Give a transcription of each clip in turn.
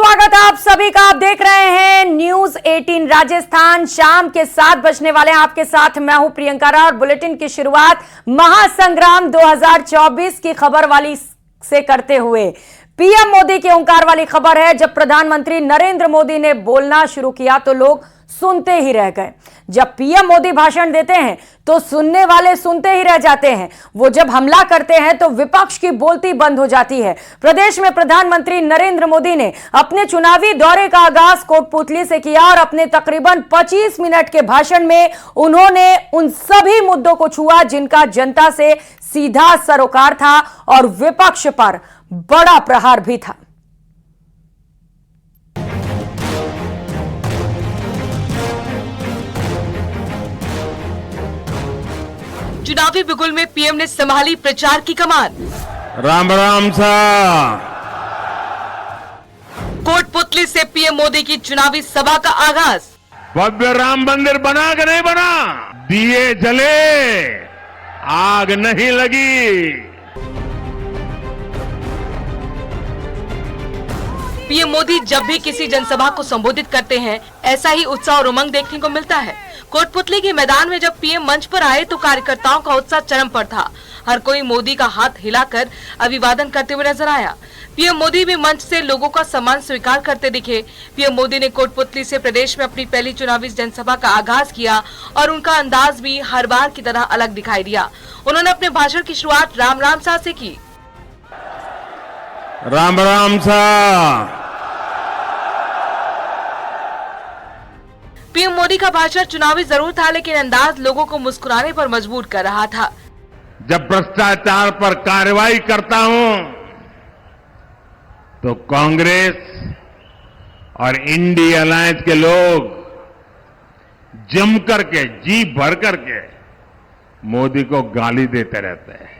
स्वागत है आप सभी का। आप देख रहे हैं न्यूज 18 राजस्थान। शाम के 7 बजने वाले हैं। आपके साथ मैं हूं प्रियंका और बुलेटिन की शुरुआत महासंग्राम 2024 की खबर वाली से करते हुए पीएम मोदी के ओंकार वाली खबर है। जब प्रधानमंत्री नरेंद्र मोदी ने बोलना शुरू किया तो लोग सुनते ही रह गए। जब पीएम मोदी भाषण देते हैं तो सुनने वाले सुनते ही रह जाते हैं। वो जब हमला करते हैं तो विपक्ष की बोलती बंद हो जाती है। प्रदेश में प्रधानमंत्री नरेंद्र मोदी ने अपने चुनावी दौरे का आगाज कोटपुतली से किया और अपने तकरीबन 25 मिनट के भाषण में उन्होंने उन सभी मुद्दों को छुआ जिनका जनता से सीधा सरोकार था और विपक्ष पर बड़ा प्रहार भी था। चुनावी बिगुल में पीएम ने संभाली प्रचार की कमान। राम राम सा। कोटपुतली से पीएम मोदी की चुनावी सभा का आगाज। भव्य राम मंदिर बना कि नहीं बना? दिए जले, आग नहीं लगी। पीएम मोदी जब भी किसी जनसभा को संबोधित करते हैं ऐसा ही उत्साह और उमंग देखने को मिलता है। कोटपुतली के मैदान में जब पीएम मंच पर आए तो कार्यकर्ताओं का उत्साह चरम पर था। हर कोई मोदी का हाथ हिलाकर अभिवादन करते हुए नजर आया। पीएम मोदी भी मंच से लोगों का सम्मान स्वीकार करते दिखे। पीएम मोदी ने कोटपुतली से प्रदेश में अपनी पहली चुनावी जनसभा का आगाज किया और उनका अंदाज भी हर बार की तरह अलग दिखाई दिया। उन्होंने अपने भाषण की शुरुआत राम राम सा से की। राम राम सा। पीएम मोदी का भाषण चुनावी जरूर था लेकिन अंदाज लोगों को मुस्कुराने पर मजबूर कर रहा था। जब भ्रष्टाचार पर कार्रवाई करता हूं तो कांग्रेस और इंडी अलायंस के लोग जम करके जी भर करके मोदी को गाली देते रहते हैं।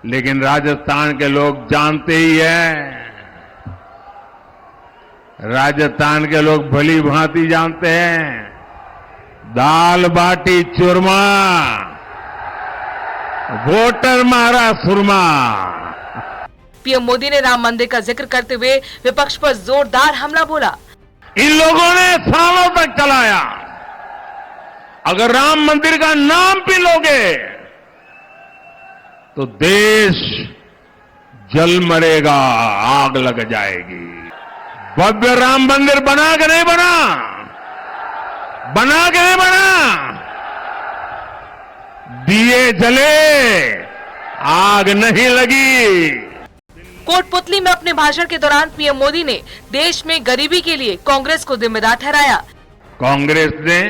लेकिन राजस्थान के लोग जानते ही हैं, राजस्थान के लोग भली भांति जानते हैं, दाल बाटी चूरमा, वोटर मारा सुरमा। पीएम मोदी ने राम मंदिर का जिक्र करते हुए विपक्ष पर जोरदार हमला बोला। इन लोगों ने सालों तक चलाया, अगर राम मंदिर का नाम भी लोगे तो देश जल मरेगा, आग लग जाएगी। भव्य राम मंदिर बना के नहीं बना? बना के नहीं बना? दिए जले, आग नहीं लगी। कोटपुतली में अपने भाषण के दौरान पीएम मोदी ने देश में गरीबी के लिए कांग्रेस को जिम्मेदार ठहराया। कांग्रेस ने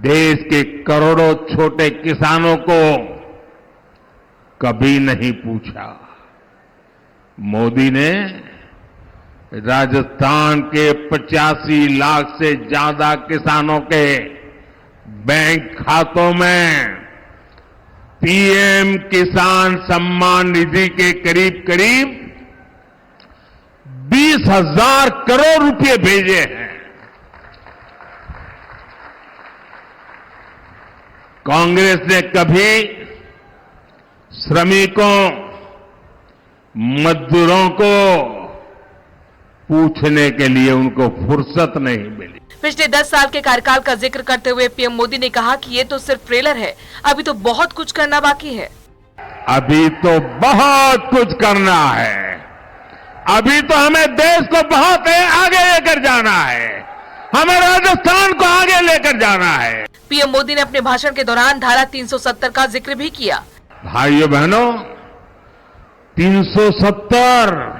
देश के करोड़ों छोटे किसानों को कभी नहीं पूछा। मोदी ने राजस्थान के 85 लाख से ज्यादा किसानों के बैंक खातों में पीएम किसान सम्मान निधि के करीब करीब 20,000 करोड़ रुपए भेजे हैं। कांग्रेस ने कभी श्रमिकों, मजदूरों को पूछने के लिए उनको फुर्सत नहीं मिली। पिछले 10 साल के कार्यकाल का जिक्र करते हुए पीएम मोदी ने कहा कि ये तो सिर्फ ट्रेलर है, अभी तो बहुत कुछ करना बाकी है। अभी तो बहुत कुछ करना है। अभी तो हमें देश को बहुत आगे लेकर जाना है। हमें राजस्थान को आगे लेकर जाना है। पीएम मोदी ने अपने भाषण के दौरान धारा 370 का जिक्र भी किया। भाइयों बहनों, 370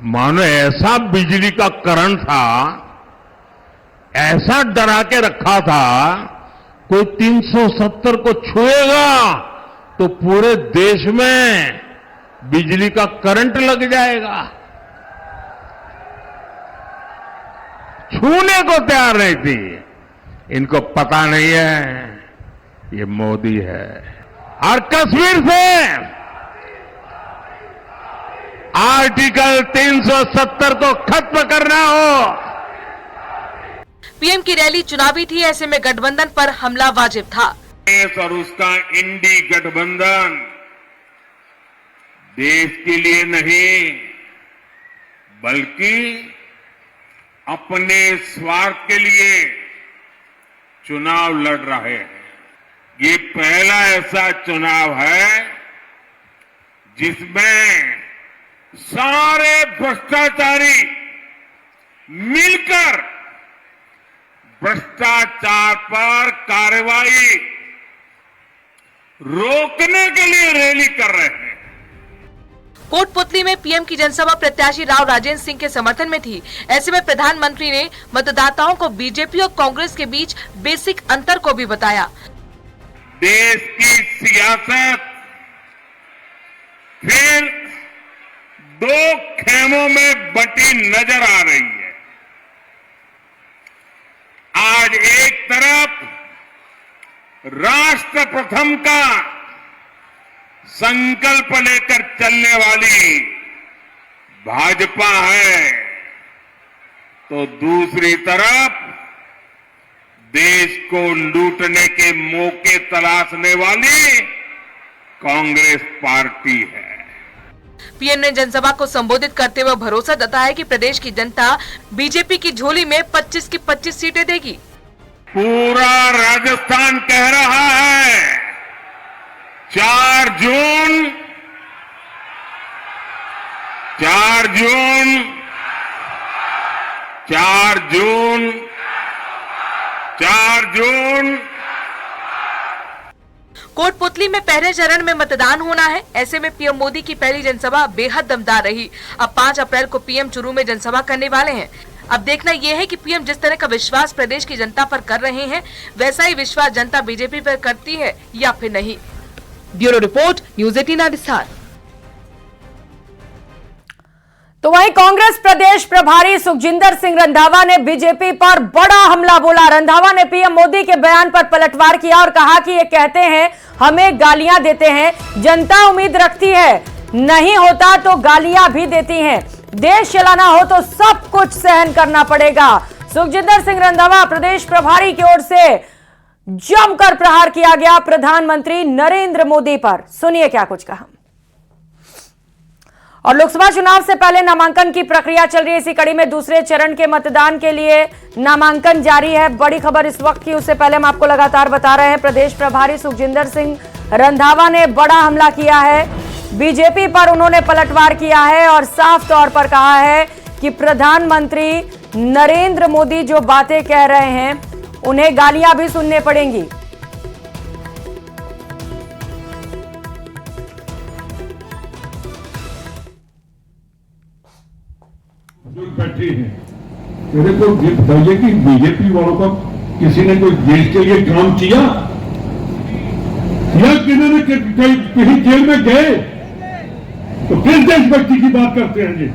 मानो ऐसा बिजली का करंट था, ऐसा डरा के रखा था, कोई 370 को छुएगा तो पूरे देश में बिजली का करंट लग जाएगा। छूने को तैयार नहीं थी। इनको पता नहीं है ये मोदी है। और कश्मीर से आर्टिकल 370 को खत्म करना हो। पीएम की रैली चुनावी थी, ऐसे में गठबंधन पर हमला वाजिब था। और उसका इंडी गठबंधन देश के लिए नहीं बल्कि अपने स्वार्थ के लिए चुनाव लड़ रहे हैं। ये पहला ऐसा चुनाव है जिसमें सारे भ्रष्टाचारी मिलकर भ्रष्टाचार पर कार्रवाई रोकने के लिए रैली कर रहे हैं। कोटपुतली में पीएम की जनसभा प्रत्याशी राव राजेंद्र सिंह के समर्थन में थी। ऐसे में प्रधानमंत्री ने मतदाताओं को बीजेपी और कांग्रेस के बीच बेसिक अंतर को भी बताया। देश की सियासत फिर दो खेमों में बंटी नजर आ रही है। आज एक तरफ राष्ट्र प्रथम का संकल्प लेकर चलने वाली भाजपा है, तो दूसरी तरफ देश को लूटने के मौके तलाशने वाली कांग्रेस पार्टी है। पीएम ने जनसभा को संबोधित करते हुए भरोसा जताया कि प्रदेश की जनता बीजेपी की झोली में 25 की 25 सीटें देगी। पूरा राजस्थान कह रहा है 4 जून 4 जून कोटपुतली में पहले चरण में मतदान होना है। ऐसे में पीएम मोदी की पहली जनसभा बेहद दमदार रही। अब 5 अप्रैल को पीएम चुरू में जनसभा करने वाले हैं। अब देखना यह है कि पीएम जिस तरह का विश्वास प्रदेश की जनता पर कर रहे हैं, वैसा ही विश्वास जनता बीजेपी पर करती है या फिर नहीं। Bureau report, news 18 Rajasthan. तो वहीं कांग्रेस प्रदेश प्रभारी सुखजिंदर सिंह रंधावा ने बीजेपी पर बड़ा हमला बोला। रंधावा ने पीएम मोदी के बयान पर पलटवार किया और कहा कि ये कहते हैं हमें गालियां देते हैं, जनता उम्मीद रखती है, नहीं होता तो गालियां भी देती हैं, देश चलाना हो तो सब कुछ सहन करना पड़ेगा। सुखजिंदर सिंह रंधावा प्रदेश प्रभारी की ओर से जमकर प्रहार किया गया प्रधानमंत्री नरेंद्र मोदी पर। सुनिए क्या कुछ कहा। और लोकसभा चुनाव से पहले नामांकन की प्रक्रिया चल रही है। इसी कड़ी में दूसरे चरण के मतदान के लिए नामांकन जारी है। बड़ी खबर इस वक्त की, उससे पहले हम आपको लगातार बता रहे हैं प्रदेश प्रभारी सुखजिंदर सिंह रंधावा ने बड़ा हमला किया है। बीजेपी पर उन्होंने पलटवार किया है और साफ तौर पर कहा है कि प्रधानमंत्री नरेंद्र मोदी जो बातें कह रहे हैं उन्हें गालियां भी सुनने पड़ेंगी। बैठे हैं, मेरे को ये बताइए कि बीजेपी वालों का किसी ने कोई देश के लिए काम किया या किन्होंने कहीं जेल में गए? तो किस देशभक्ति की बात करते हैं जी?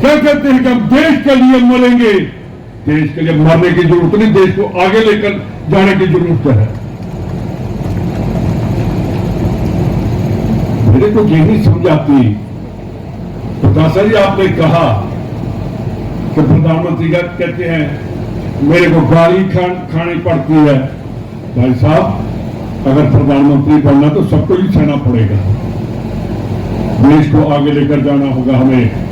क्या कहते हैं कि हम देश के लिए मरेंगे? देश के लिए मरने की जरूरत नहीं, देश को आगे लेकर जाने की जरूरत है। मेरे को ये नहीं समझ आती। प्रकाशा जी, आपने कहा कि प्रधानमंत्री का कहते हैं मेरे को गाली खानी पड़ती है। भाई साहब, अगर प्रधानमंत्री बनना तो सबको ही सहना पड़ेगा, देश को आगे लेकर जाना होगा हमें।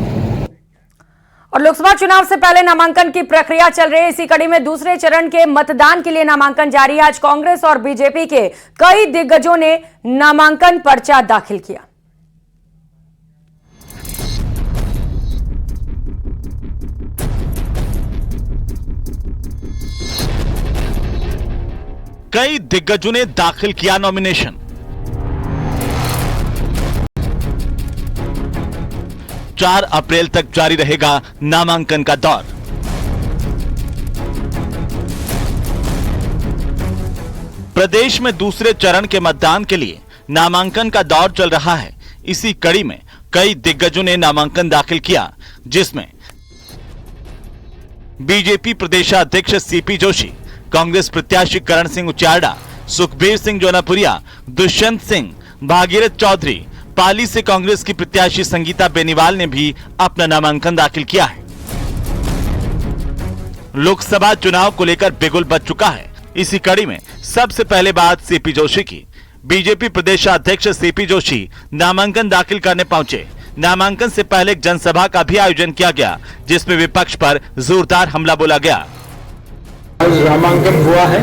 और लोकसभा चुनाव से पहले नामांकन की प्रक्रिया चल रही है। इसी कड़ी में दूसरे चरण के मतदान के लिए नामांकन जारी है। आज कांग्रेस और बीजेपी के कई दिग्गजों ने नामांकन पर्चा दाखिल किया। कई दिग्गजों ने दाखिल किया नॉमिनेशन। 4 अप्रैल तक जारी रहेगा नामांकन का दौर। प्रदेश में दूसरे चरण के मतदान के लिए नामांकन का दौर चल रहा है। इसी कड़ी में कई दिग्गजों ने नामांकन दाखिल किया, जिसमें बीजेपी प्रदेशाध्यक्ष सीपी जोशी, कांग्रेस प्रत्याशी करण सिंह उचारडा, सुखबीर सिंह जोनापुरिया, दुष्यंत सिंह, भागीरथ चौधरी, पाली से कांग्रेस की प्रत्याशी संगीता बेनीवाल ने भी अपना नामांकन दाखिल किया है। लोकसभा चुनाव को लेकर बिगुल बज चुका है। इसी कड़ी में सबसे पहले बात सीपी जोशी की। बीजेपी प्रदेशाध्यक्ष सीपी जोशी नामांकन दाखिल करने पहुंचे। नामांकन से पहले एक जनसभा का भी आयोजन किया गया, जिसमें विपक्ष पर जोरदार हमला बोला गया। आज नामांकन हुआ है।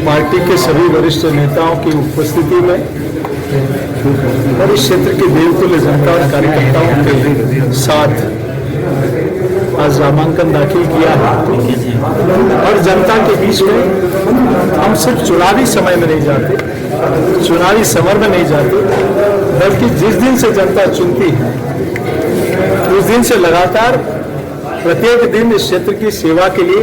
पार्टी के सभी वरिष्ठ नेताओं की उपस्थिति में और इस क्षेत्र के देवतुल्य जनता और कार्यकर्ताओं के साथ आज नामांकन दाखिल किया है। और जनता के बीच में हम सिर्फ चुनावी समय में नहीं जाते, चुनावी समर में नहीं जाते, बल्कि जिस दिन से जनता चुनती है उस दिन से लगातार प्रत्येक दिन इस क्षेत्र की सेवा के लिए,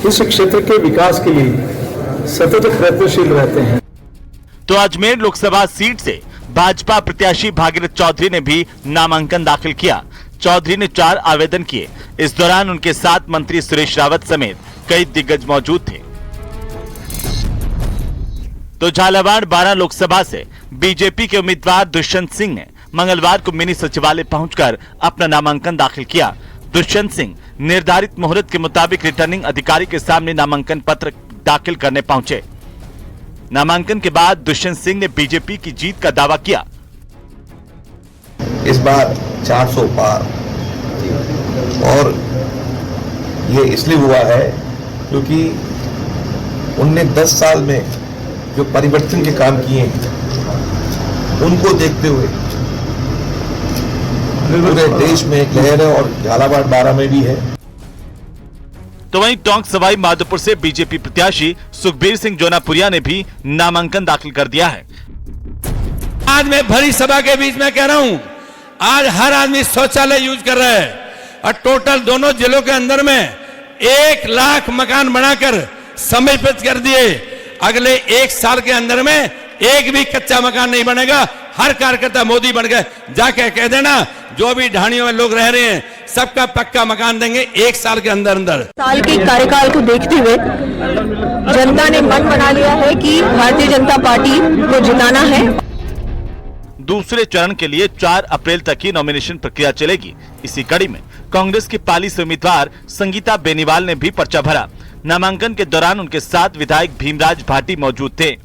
इस क्षेत्र के विकास के लिए सतत प्रयत्नशील रहते हैं। तो अजमेर लोकसभा सीट से भाजपा प्रत्याशी भागीरथ चौधरी ने भी नामांकन दाखिल किया। चौधरी ने 4 आवेदन किए। इस दौरान उनके साथ मंत्री सुरेश रावत समेत कई दिग्गज मौजूद थे। तो झालावाड़ 12 लोकसभा से बीजेपी के उम्मीदवार दुष्यंत सिंह ने मंगलवार को मिनी सचिवालय पहुंचकर अपना नामांकन दाखिल किया। दुष्यंत सिंह निर्धारित मुहूर्त के मुताबिक रिटर्निंग अधिकारी के सामने नामांकन पत्र दाखिल करने पहुंचे। नामांकन के बाद दुष्यंत सिंह ने बीजेपी की जीत का दावा किया। इस बार 400 पार, और ये इसलिए हुआ है क्योंकि उनने 10 साल में जो परिवर्तन के काम किए हैं उनको देखते हुए पूरे देश में एक लहर है और झालावाड़ 12 में भी है। तो वहीं टोंक सवाई माधोपुर से बीजेपी प्रत्याशी सुखबीर सिंह जोनापुरिया ने भी नामांकन दाखिल कर दिया है। आज मैं भरी सभा के बीच में कह रहा हूं, आज हर आदमी शौचालय यूज कर रहा है और टोटल दोनों जिलों के अंदर में 1 लाख मकान बनाकर समर्पित कर दिए। अगले 1 साल के अंदर में एक भी कच्चा मकान नहीं बनेगा। हर कार्यकर्ता मोदी बन गए, जाके कह देना जो भी ढाणियों में लोग रह रहे हैं सबका पक्का मकान देंगे 1 साल के अंदर अंदर। साल के कार्यकाल को देखते हुए जनता ने मन बना लिया है कि भारतीय जनता पार्टी को जिताना है। दूसरे चरण के लिए 4 अप्रैल तक ही नॉमिनेशन प्रक्रिया चलेगी। इसी कड़ी में कांग्रेस की पाली से उम्मीदवार संगीता बेनीवाल ने भी पर्चा भरा। नामांकन के दौरान उनके साथ विधायक भीमराज भाटी मौजूद थे।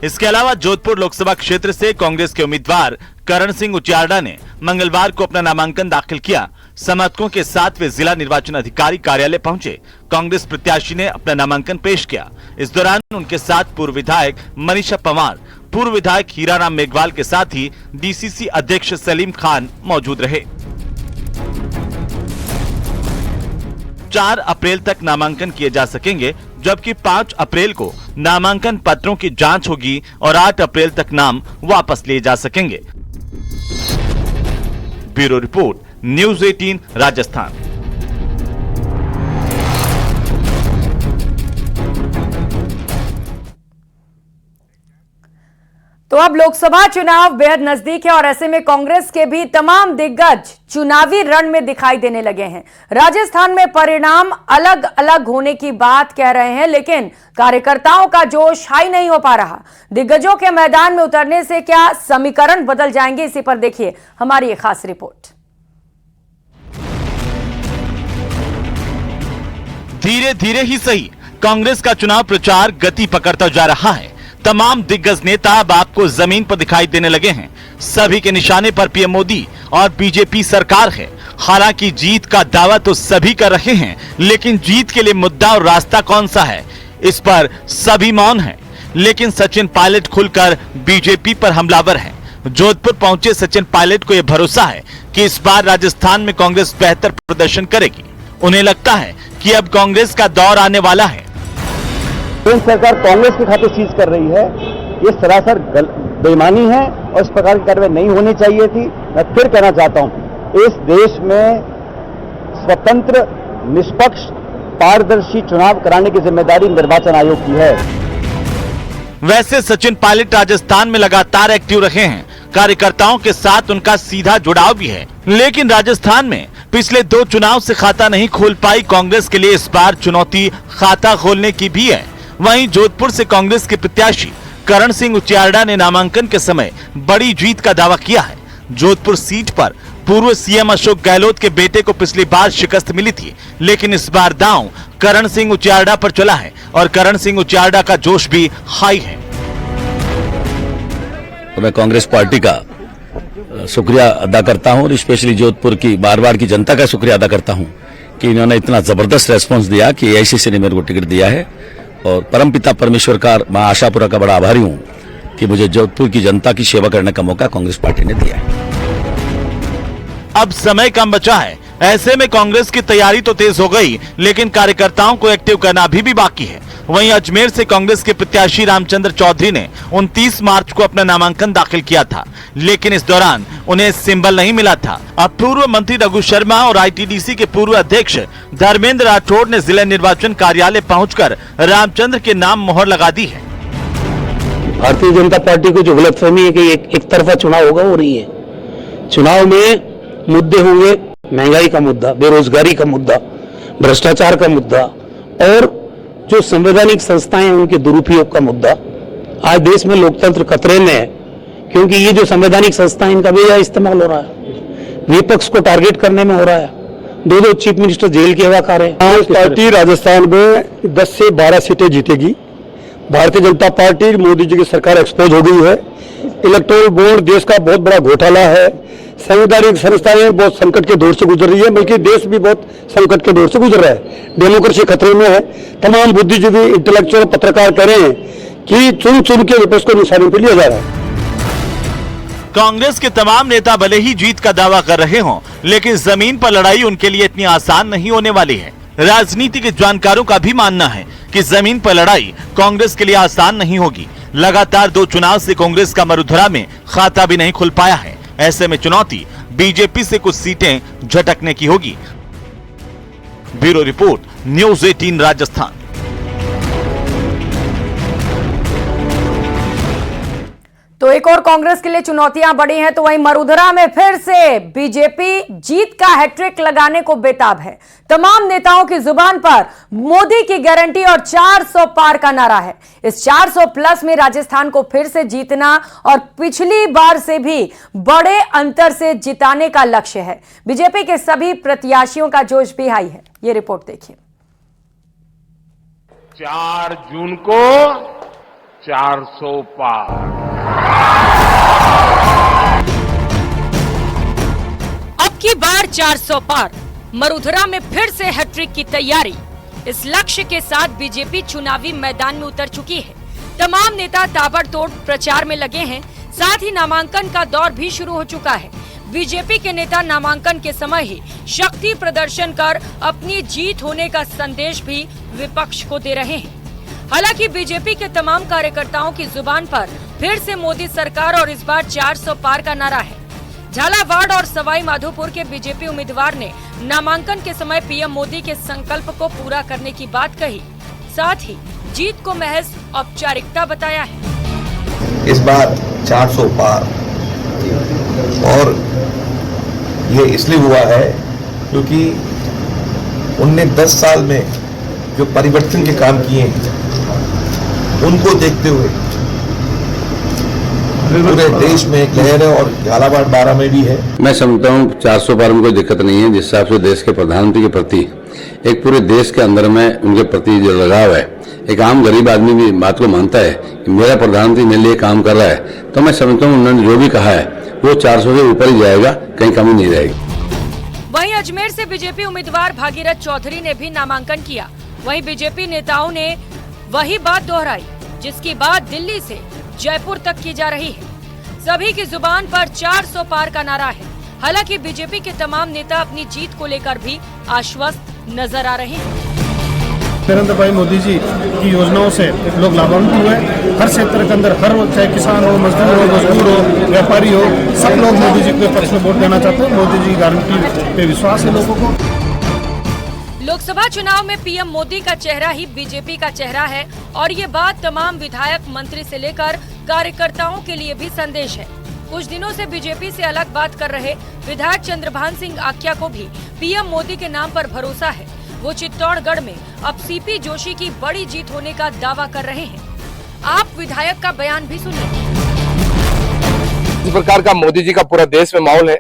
इसके अलावा जोधपुर लोकसभा क्षेत्र से कांग्रेस के उम्मीदवार करण सिंह उचियार्डा ने मंगलवार को अपना नामांकन दाखिल किया। समर्थकों के साथ वे जिला निर्वाचन अधिकारी कार्यालय पहुंचे। कांग्रेस प्रत्याशी ने अपना नामांकन पेश किया। इस दौरान उनके साथ पूर्व विधायक मनीषा पवार, पूर्व विधायक हीराराम मेघवाल के साथ ही डीसीसी अध्यक्ष सलीम खान मौजूद रहे। 4 अप्रैल तक नामांकन किए जा सकेंगे, जबकि 5 अप्रैल को नामांकन पत्रों की जांच होगी और 8 अप्रैल तक नाम वापस लिए जा सकेंगे। Bureau report, news 18 Rajasthan. तो अब लोकसभा चुनाव बेहद नजदीक है और ऐसे में कांग्रेस के भी तमाम दिग्गज चुनावी रण में दिखाई देने लगे हैं। राजस्थान में परिणाम अलग अलग होने की बात कह रहे हैं, लेकिन कार्यकर्ताओं का जोश हाई नहीं हो पा रहा। दिग्गजों के मैदान में उतरने से क्या समीकरण बदल जाएंगे, इसी पर देखिए हमारी ये खास रिपोर्ट। धीरे धीरे ही सही, कांग्रेस का चुनाव प्रचार गति पकड़ता जा रहा है। तमाम दिग्गज नेता अब आपको जमीन पर दिखाई देने लगे हैं। सभी के निशाने पर पीएम मोदी और बीजेपी सरकार है। हालांकि जीत का दावा तो सभी कर रहे हैं, लेकिन जीत के लिए मुद्दा और रास्ता कौन सा है, इस पर सभी मौन है। लेकिन सचिन पायलट खुलकर बीजेपी पर हमलावर है। जोधपुर पहुंचे सचिन पायलट को यह भरोसा है कि इस बार राजस्थान में कांग्रेस बेहतर प्रदर्शन करेगी। उन्हें लगता है कि अब कांग्रेस का दौर आने वाला है। केंद्र सरकार कांग्रेस के खाते चीज कर रही है, ये सरासर बेईमानी है और इस प्रकार की कार्रवाई नहीं होनी चाहिए थी। मैं फिर कहना चाहता हूं, इस देश में स्वतंत्र, निष्पक्ष, पारदर्शी चुनाव कराने की जिम्मेदारी निर्वाचन आयोग की है। वैसे सचिन पायलट राजस्थान में लगातार एक्टिव रहे हैं। कार्यकर्ताओं के साथ उनका सीधा जुड़ाव भी है, लेकिन राजस्थान में पिछले 2 चुनाव से खाता नहीं खोल पाई कांग्रेस के लिए इस बार चुनौती खाता खोलने की भी है। वहीं जोधपुर से कांग्रेस के प्रत्याशी करण सिंह उचियार्डा ने नामांकन के समय बड़ी जीत का दावा किया है। जोधपुर सीट पर पूर्व सीएम अशोक गहलोत के बेटे को पिछली बार शिकस्त मिली थी, लेकिन इस बार दांव करण सिंह उचियार्डा पर चला है और करण सिंह उचियार्डा का जोश भी हाई है। तो मैं कांग्रेस पार्टी का शुक्रिया अदा करता हूं और स्पेशली जोधपुर की बार की जनता का शुक्रिया अदा करता हूं कि इन्होंने इतना जबरदस्त रेस्पॉन्स दिया कि एआईसीसी ने मेरे को टिकट दिया है। और परमपिता परमेश्वर का, मां आशापुरा का बड़ा आभारी हूं कि मुझे जोधपुर की जनता की सेवा करने का मौका कांग्रेस पार्टी ने दिया है। अब समय कम बचा है, ऐसे में कांग्रेस की तैयारी तो तेज हो गई, लेकिन कार्यकर्ताओं को एक्टिव करना भी बाकी है। वहीं अजमेर से कांग्रेस के प्रत्याशी रामचंद्र चौधरी ने 29 मार्च को अपना नामांकन दाखिल किया था, लेकिन इस दौरान उन्हें सिंबल नहीं मिला था। अब पूर्व मंत्री रघु शर्मा और आईटीडीसी के पूर्व अध्यक्ष धर्मेंद्र राठौड़ ने जिला निर्वाचन कार्यालय पहुंचकर रामचंद्र के नाम मोहर लगा दी है। भारतीय जनता पार्टी को जो गलतफहमी है कि एक तरफा चुनाव होगा, हो रही है। चुनाव में मुद्दे होंगे, महंगाई का मुद्दा, बेरोजगारी का मुद्दा, भ्रष्टाचार का मुद्दा और जो संवैधानिक संस्थाएं हैं उनके दुरुपयोग का मुद्दा। आज देश में लोकतंत्र खतरे में है क्योंकि ये जो संवैधानिक संस्थाएं इनका बेजा इस्तेमाल हो रहा है, विपक्ष को टारगेट करने में हो रहा है। दो चीफ मिनिस्टर जेल की हवा खा रहे हैं। कांग्रेस पार्टी राजस्थान में 10 से 12 सीटें जीतेगी। भारतीय जनता पार्टी, मोदी जी की सरकार एक्सपोज हो गई है। इलेक्टोरल बॉन्ड देश का बहुत बड़ा घोटाला है। संवैधानिक संस्थाएं बहुत संकट के दौर से गुजर रही है, बल्कि देश भी बहुत संकट के दौर से गुजर रहा है। डेमोक्रेसी खतरे में है। तमाम बुद्धिजीवी, इंटेलेक्चुअल, पत्रकार कह रहे हैं कि चुन के विपक्ष को निशाने पर लिया जा रहा है। कांग्रेस के तमाम नेता भले ही जीत का दावा कर रहे हों, लेकिन जमीन पर लड़ाई उनके लिए इतनी आसान नहीं होने वाली है। राजनीति के जानकारों का भी मानना है कि जमीन पर लड़ाई कांग्रेस के लिए आसान नहीं होगी। लगातार 2 चुनाव से कांग्रेस का मरुधरा में खाता भी नहीं खुल पाया है। ऐसे में चुनौती बीजेपी से कुछ सीटें झटकने की होगी। Bureau report, news 18 Rajasthan. तो एक और कांग्रेस के लिए चुनौतियां बढ़ी हैं, तो वहीं मरुधरा में फिर से बीजेपी जीत का हैट्रिक लगाने को बेताब है। तमाम नेताओं की जुबान पर मोदी की गारंटी और 400 पार का नारा है। इस 400 प्लस में राजस्थान को फिर से जीतना और पिछली बार से भी बड़े अंतर से जिताने का लक्ष्य है। बीजेपी के सभी प्रत्याशियों का जोश भी हाई है। ये रिपोर्ट देखिए। 4 जून को 400 पार। अब की बार 400 पार, मरुधरा में फिर से हैट्रिक की तैयारी। इस लक्ष्य के साथ बीजेपी चुनावी मैदान में उतर चुकी है। तमाम नेता ताबड़तोड़ प्रचार में लगे हैं, साथ ही नामांकन का दौर भी शुरू हो चुका है। बीजेपी के नेता नामांकन के समय ही शक्ति प्रदर्शन कर अपनी जीत होने का संदेश भी विपक्ष को दे रहे हैं। हालांकि बीजेपी के तमाम कार्यकर्ताओं की जुबान पर फिर से मोदी सरकार और इस बार 400 पार का नारा है। झालावाड़ और सवाई माधोपुर के बीजेपी उम्मीदवार ने नामांकन के समय पीएम मोदी के संकल्प को पूरा करने की बात कही, साथ ही जीत को महज औपचारिकता बताया है। इस बार 400 पार, और ये इसलिए हुआ है क्योंकि उनने 10 साल में जो परिवर्तन के काम किए हैं उनको देखते हुए पूरे देश में एक लहर है और झालावाड़ बारा में भी है। मैं समझता हूँ 400 पार में कोई दिक्कत नहीं है। जिस हिसाब से देश के प्रधानमंत्री के प्रति एक पूरे देश के अंदर में उनके प्रति जो लगाव है, एक आम गरीब आदमी भी बात को मानता है कि मेरा प्रधानमंत्री मेरे लिए काम कर रहा है, तो मैं समझता हूँ उन्होंने जो भी कहा है वो 400 से ऊपर ही जाएगा, कहीं कमी नहीं रहेगी। वहीं अजमेर से बीजेपी उम्मीदवार भागीरथ चौधरी ने भी नामांकन किया। वहीं बीजेपी नेताओं ने वही बात दोहराई जिसकी बात दिल्ली से जयपुर तक की जा रही है। सभी की जुबान पर 400 पार का नारा है। हालांकि बीजेपी के तमाम नेता अपनी जीत को लेकर भी आश्वस्त नजर आ रहे हैं। नरेंद्र भाई मोदी जी की योजनाओं से लोग लाभान्वित हुए। हर क्षेत्र के अंदर, हर चाहे किसान हो, मजदूर हो, व्यापारी हो, सब लोग मोदी जी के पक्ष में वोट देना चाहते हैं। मोदी जी गारंटी पे विश्वास है लोगों को। लोकसभा चुनाव में पीएम मोदी का चेहरा ही बीजेपी का चेहरा है और ये बात तमाम विधायक, मंत्री से लेकर कार्यकर्ताओं के लिए भी संदेश है। कुछ दिनों से बीजेपी से अलग बात कर रहे विधायक चंद्रभान सिंह आख्या को भी पीएम मोदी के नाम पर भरोसा है। वो चित्तौड़गढ़ में अब सीपी जोशी की बड़ी जीत होने का दावा कर रहे हैं। आप विधायक का बयान भी सुनिए। इस प्रकार का मोदी जी का पूरा देश में माहौल है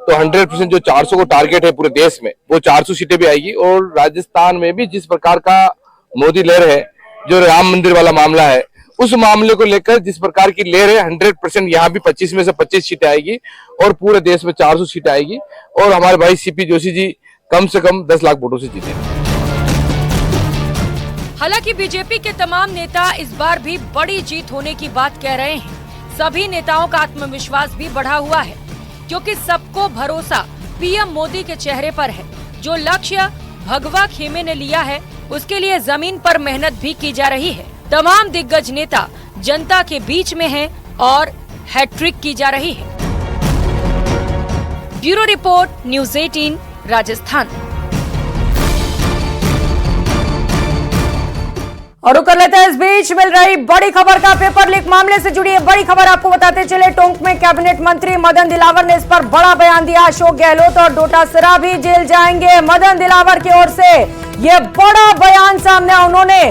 तो 100% जो 400 को टारगेट है पूरे देश में, वो 400 सीटें भी आएगी। और राजस्थान में भी जिस प्रकार का मोदी लहर है, जो राम मंदिर वाला मामला है, उस मामले को लेकर जिस प्रकार की लहर है, 100% यहाँ भी 25 में से 25 सीटें आएगी और पूरे देश में 400 सीटें आएगी। और हमारे भाई सीपी जोशी जी कम से कम 10 लाख वोटों से जीतेंगे। हालांकि बीजेपी के तमाम नेता इस बार भी बड़ी जीत होने की बात कह रहे हैं। सभी नेताओं का आत्मविश्वास भी बढ़ा हुआ है, क्योंकि सबको भरोसा पीएम मोदी के चेहरे पर है। जो लक्ष्य भगवा खेमे ने लिया है, उसके लिए जमीन पर मेहनत भी की जा रही है। तमाम दिग्गज नेता जनता के बीच में हैं और हैट्रिक की जा रही है। Bureau report, news 18 Rajasthan. और रुक कर लेते हैं इस बीच मिल रही बड़ी खबर का। पेपर लीक मामले से जुड़ी है बड़ी खबर आपको बताते चले। टोंक में कैबिनेट मंत्री मदन दिलावर ने इस पर बड़ा बयान दिया। अशोक गहलोत और डोटासरा भी जेल जाएंगे। मदन दिलावर की ओर से यह बड़ा बयान सामने आया। उन्होंने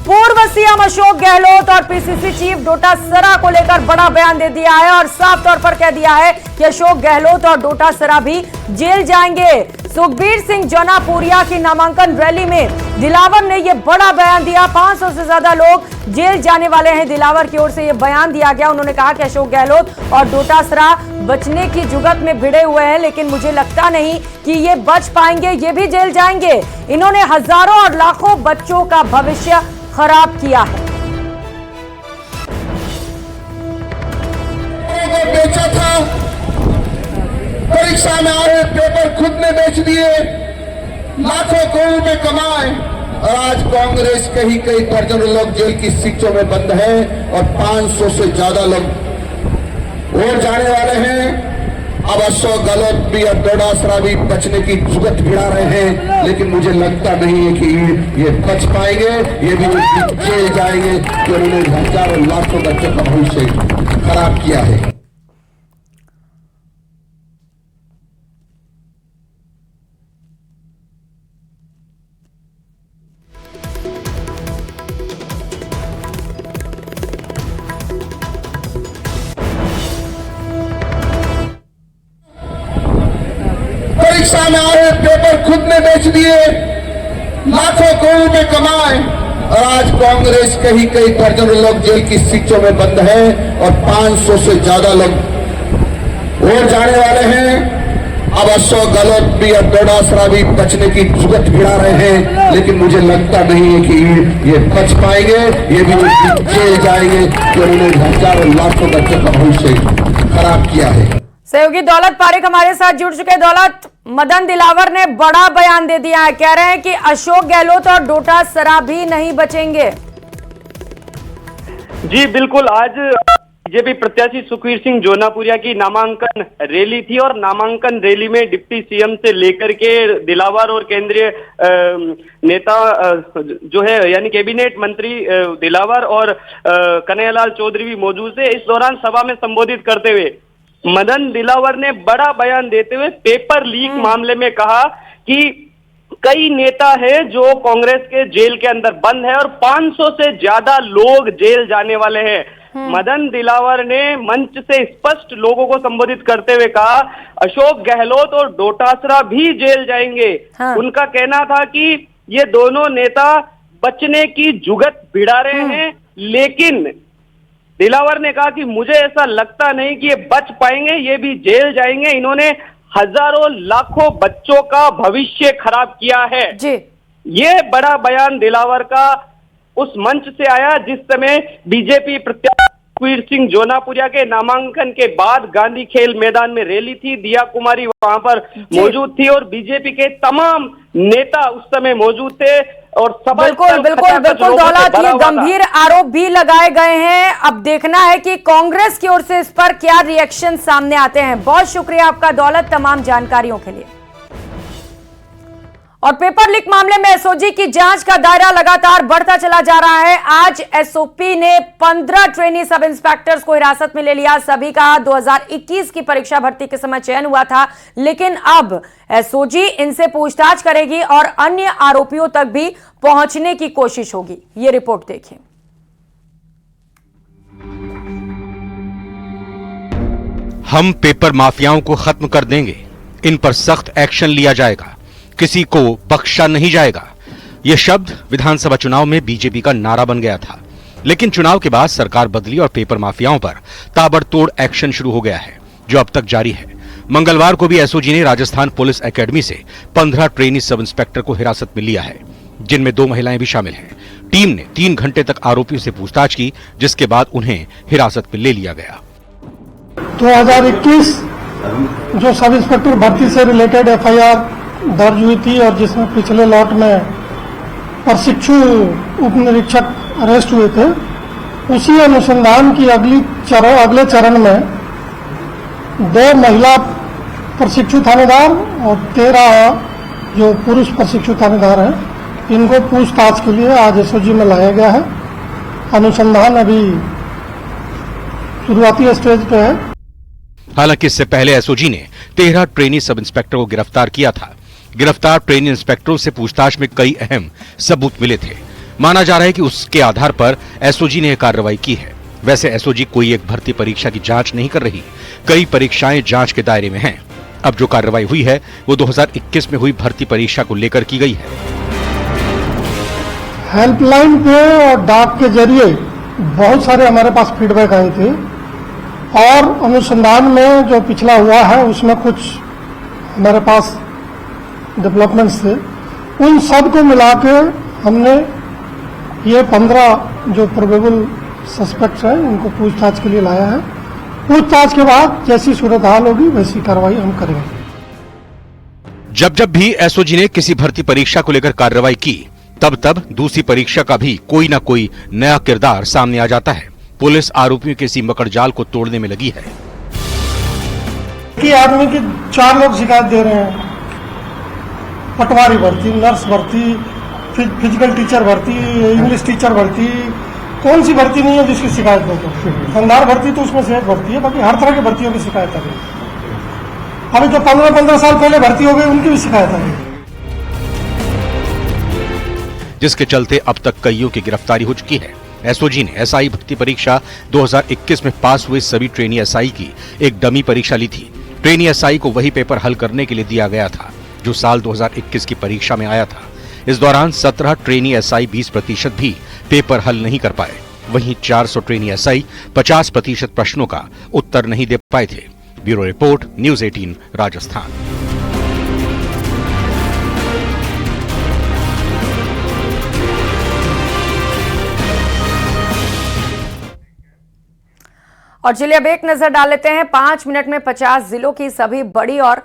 पूर्व सीएम अशोक गहलोत और पीसीसी चीफ डोटासरा को लेकर बड़ा बयान दे दिया है और साफ तौर पर कह दिया है कि अशोक गहलोत और डोटासरा भी जेल जाएंगे। सुखबीर सिंह जौनापुरिया की नामांकन रैली में दिलावर ने यह बड़ा बयान दिया। 500 से ज्यादा लोग जेल जाने वाले हैं। दिलावर की ओर से यह बयान दिया गया। उन्होंने कहा कि अशोक गहलोत और डोटासरा बचने की जुगत में भिड़े हुए हैं, लेकिन मुझे लगता नहीं कि ये बच पाएंगे, ये भी जेल जाएंगे। इन्होंने हजारों और लाखों बच्चों का भविष्य खराब किया है। बेचा था, परीक्षा में आए पेपर खुद ने बेच दिए, लाखों करोड़ रुपए कमाए और आज कांग्रेस कहीं कहीं दर्जनों लोग जेल की शिक्षों में बंद है और 500 से ज्यादा लोग और जाने वाले हैं। अब अशोक गहलोत भी और डोटासरा भी बचने की जुगत भिड़ा रहे हैं, लेकिन मुझे लगता नहीं है कि ये बच पाएंगे। ये भी जेल जाएंगे कि उन्होंने हजारों लाखों बच्चों का भविष्य खराब किया है। परीक्षा में आए पेपर खुद ने बेच दिए, लाखों करोड़ रुपए कमाए और आज कांग्रेस कहीं कहीं दर्जनों लोग जेल की शिक्षों में बंद है और 500 से ज्यादा लोग और जाने वाले हैं। अब अशोक गहलोत भी और डोटासरा भी बचने की जुगत भिड़ा रहे हैं, लेकिन मुझे लगता नहीं है कि ये बच पाएंगे। ये भी जेल जाएंगे कि उन्होंने हजारों लाखों बच्चों का भविष्य खराब किया है। सहयोगी दौलत पारेख हमारे साथ जुड़ चुके। दौलत, मदन दिलावर ने बड़ा बयान दे दिया है, कह रहे हैं कि अशोक गहलोत और डोटासरा भी नहीं बचेंगे। जी बिल्कुल, आज बीजेपी प्रत्याशी सुखबीर सिंह जौनापुरिया की नामांकन रैली थी और नामांकन रैली में डिप्टी सीएम से लेकर के दिलावर और केंद्रीय नेता जो है यानी कैबिनेट मंत्री दिलावर और कन्हैयालाल चौधरी भी मौजूद थे। इस दौरान सभा में संबोधित करते हुए मदन दिलावर ने बड़ा बयान देते हुए पेपर लीक मामले में कहा कि कई नेता हैं जो कांग्रेस के जेल के अंदर बंद है और 500 से ज्यादा लोग जेल जाने वाले हैं। मदन दिलावर ने मंच से स्पष्ट लोगों को संबोधित करते हुए कहा अशोक गहलोत और डोटासरा भी जेल जाएंगे। उनका कहना था कि ये दोनों नेता बचने की जुगत भिड़ा रहे हैं, लेकिन दिलावर ने कहा कि मुझे ऐसा लगता नहीं कि ये बच पाएंगे, ये भी जेल जाएंगे। इन्होंने हजारों लाखों बच्चों का भविष्य खराब किया है जी। ये बड़ा बयान दिलावर का उस मंच से आया जिस समय बीजेपी प्रत्याशी सुखबीर सिंह जौनापुरिया के नामांकन के बाद गांधी खेल मैदान में रैली थी। दिया कुमारी वहां पर मौजूद थी और बीजेपी के तमाम नेता उस समय मौजूद थे और बिल्कुल दौलत, ये गंभीर आरोप भी लगाए गए हैं। अब देखना है कि कांग्रेस की ओर से इस पर क्या रिएक्शन सामने आते हैं। बहुत शुक्रिया आपका दौलत तमाम जानकारियों के लिए। और पेपर लीक मामले में एसओजी की जांच का दायरा लगातार बढ़ता चला जा रहा है। आज एसओपी ने 15 ट्रेनी सब इंस्पेक्टर्स को हिरासत में ले लिया। सभी का 2021 की परीक्षा भर्ती के समय चयन हुआ था, लेकिन अब एसओजी इनसे पूछताछ करेगी और अन्य आरोपियों तक भी पहुंचने की कोशिश होगी। ये रिपोर्ट देखिए। हम पेपर माफियाओं को खत्म कर देंगे, इन पर सख्त एक्शन लिया जाएगा, किसी को बख्शा नहीं जाएगा। यह शब्द विधानसभा चुनाव में बीजेपी का नारा बन गया था, लेकिन चुनाव के बाद सरकार बदली और पेपर माफियाओं पर ताबड़तोड़ एक्शन शुरू हो गया है, जो अब तक जारी है। मंगलवार को भी एसओजी ने राजस्थान पुलिस एकेडमी से 15 ट्रेनी सब इंस्पेक्टर को हिरासत में लिया है, जिनमें 2 महिलाएं भी शामिल हैं। टीम ने 3 घंटे तक आरोपियों से पूछताछ की, जिसके बाद उन्हें हिरासत में ले लिया गया। 2021 जो सब इंस्पेक्टर भर्ती से रिलेटेड एफआईआर दर्ज हुई थी और जिसमें पिछले लॉट में प्रशिक्षु उप निरीक्षक अरेस्ट हुए थे, उसी अनुसंधान की अगले चरण में 2 महिला प्रशिक्षु थानेदार और 13 जो पुरुष प्रशिक्षु थानेदार हैं, इनको पूछताछ के लिए आज एसओजी में लाया गया है। अनुसंधान अभी शुरुआती स्टेज पे है। हालांकि इससे पहले एसओजी ने 13 ट्रेनी सब इंस्पेक्टर को गिरफ्तार किया था। गिरफ्तार ट्रेनी इंस्पेक्टरों से पूछताछ में कई अहम सबूत मिले थे। माना जा रहा है कि उसके आधार पर एसओजी ने यह कार्रवाई की है। वैसे एसओजी कोई एक भर्ती परीक्षा की जांच नहीं कर रही, कई परीक्षाएं जांच के दायरे में हैं। अब जो कार्रवाई हुई है वो 2021 में हुई भर्ती परीक्षा को लेकर की गई है। हेल्पलाइन पे और डाक के जरिए बहुत सारे हमारे पास फीडबैक आए थे और अनुसंधान में जो पिछला हुआ है उसमें कुछ हमारे पास डेवलपमेंट्स थे। उन सब को मिला के हमने ये 15 जो प्रोबेबल सस्पेक्ट्स हैं इनको पूछताछ के लिए लाया है। पूछताछ के बाद जैसी सूरत हाल होगी वैसी कार्रवाई हम करेंगे। जब भी एसओजी ने किसी भर्ती परीक्षा को लेकर कार्रवाई की, तब दूसरी परीक्षा का भी कोई ना कोई नया किरदार सामने आ जाता है। पुलिस आरोपियों के इसी मकड़जाल को तोड़ने में लगी है। कि आदमी की 4 लोग शिकायत दे रहे हैं, पटवारी भर्ती, नर्स भर्ती, फिजिकल टीचर भर्ती, इंग्लिश टीचर भर्ती, कौन सी भर्ती नहीं है जिसकी शिकायत नहीं है? शानदार भर्ती तो उसमें से एक भर्ती है, बाकी हर तरह की भर्तियों की शिकायत आ गई। अभी जो 15 साल पहले भर्ती हो गई उनकी भी शिकायत आ गई, जिसके चलते अब तक कईयों की गिरफ्तारी हो चुकी है। एसओजी ने एसआई भर्ती परीक्षा 2021 में पास हुए सभी ट्रेनी एसआई की एक डमी परीक्षा ली थी। ट्रेनी एसआई को वही पेपर हल करने के लिए दिया गया था जो साल 2021 की परीक्षा में आया था। इस दौरान 17 ट्रेनी एसआई 20% भी पेपर हल नहीं कर पाए। वहीं 400 ट्रेनी एसआई 50% प्रश्नों का उत्तर नहीं दे पाए थे। Bureau report, news 18 Rajasthan. और चलिए अब एक नजर डाल लेते हैं 5 मिनट में 50 जिलों की सभी बड़ी और